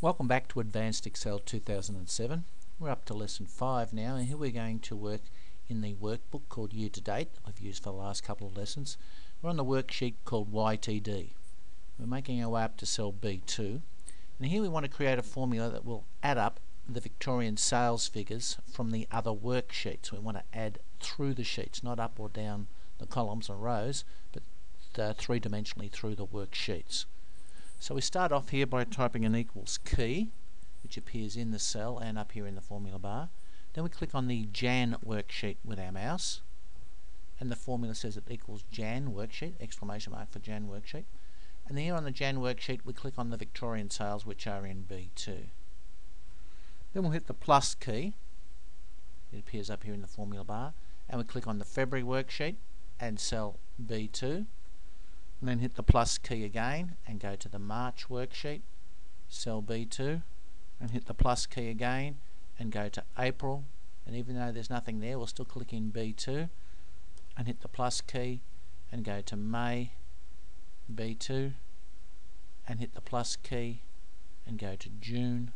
Welcome back to Advanced Excel 2007. We're up to lesson 5 now, and here we're going to work in the workbook called Year to Date that I've used for the last couple of lessons. We're on the worksheet called YTD. We're making our way up to cell B2, and here we want to create a formula that will add up the Victorian sales figures from the other worksheets. We want to add through the sheets, not up or down the columns and rows, but three-dimensionally through the worksheets. So we start off here by typing an equals key, which appears in the cell and up here in the formula bar. Then we click on the Jan worksheet with our mouse, and the formula says it equals Jan worksheet, exclamation mark for Jan worksheet. And then here on the Jan worksheet we click on the Victorian sales, which are in B2. Then we'll hit the plus key, it appears up here in the formula bar, and we click on the February worksheet and cell B2. And then hit the plus key again and go to the March worksheet, cell B2, and hit the plus key again and go to April, and even though there's nothing there we'll still click in B2 and hit the plus key and go to May, B2, and hit the plus key and go to June,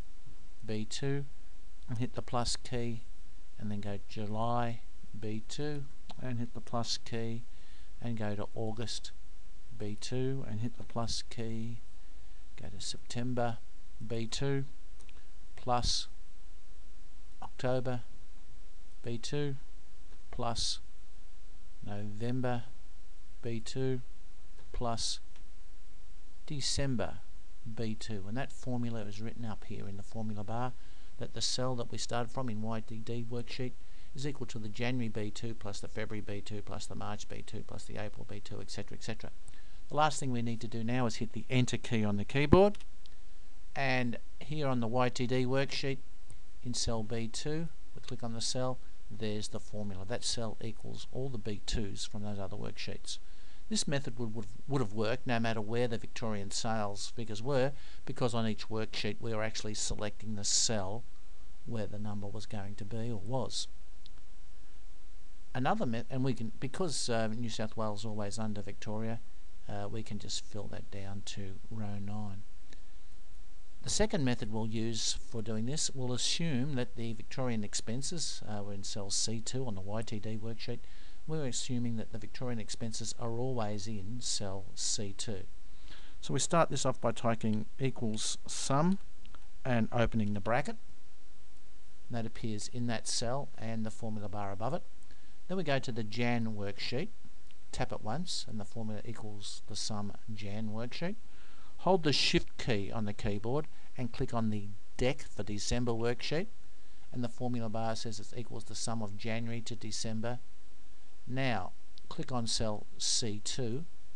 B2, and hit the plus key and then go to July, B2, and hit the plus key and go to August, B2, and hit the plus key, go to September, B2, plus October, B2, plus November, B2, plus December, B2. And that formula is written up here in the formula bar, that the cell that we started from in YTD worksheet is equal to the January B2 plus the February B2 plus the March B2 plus the April B2, etc., etc. The last thing we need to do now is hit the Enter key on the keyboard, and here on the YTD worksheet in cell B2 we click on the cell, there's the formula. That cell equals all the B2s from those other worksheets. This method would have worked no matter where the Victorian sales figures were, because on each worksheet we were actually selecting the cell where the number was going to be or was. Another method, and we can, because New South Wales is always under Victoria, we can just fill that down to row 9. The second method we'll use for doing this will assume that the Victorian expenses were in cell C2 on the YTD worksheet. We're assuming that the Victorian expenses are always in cell C2. So we start this off by typing equals sum and opening the bracket. That appears in that cell and the formula bar above it. Then we go to the Jan worksheet, tap it once and the formula equals the sum Jan worksheet. Hold the shift key on the keyboard and click on the DEC for December worksheet, and the formula bar says it equals the sum of January to December. Now click on cell C2,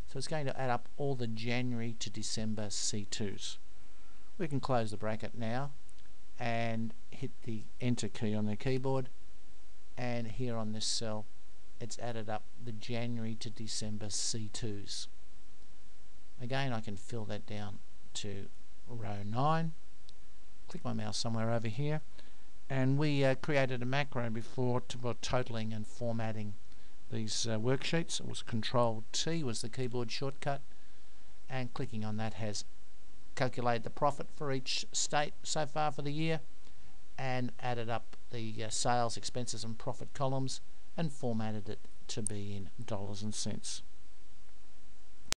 so it's going to add up all the January to December C2s. We can close the bracket now and hit the Enter key on the keyboard, and here on this cell it's added up the January to December C2s. Again, I can fill that down to row 9. Click my mouse somewhere over here, and we created a macro before for totaling and formatting these worksheets. It was Control T was the keyboard shortcut, and clicking on that has calculated the profit for each state so far for the year and added up the sales, expenses and profit columns and formatted it to be in dollars and cents.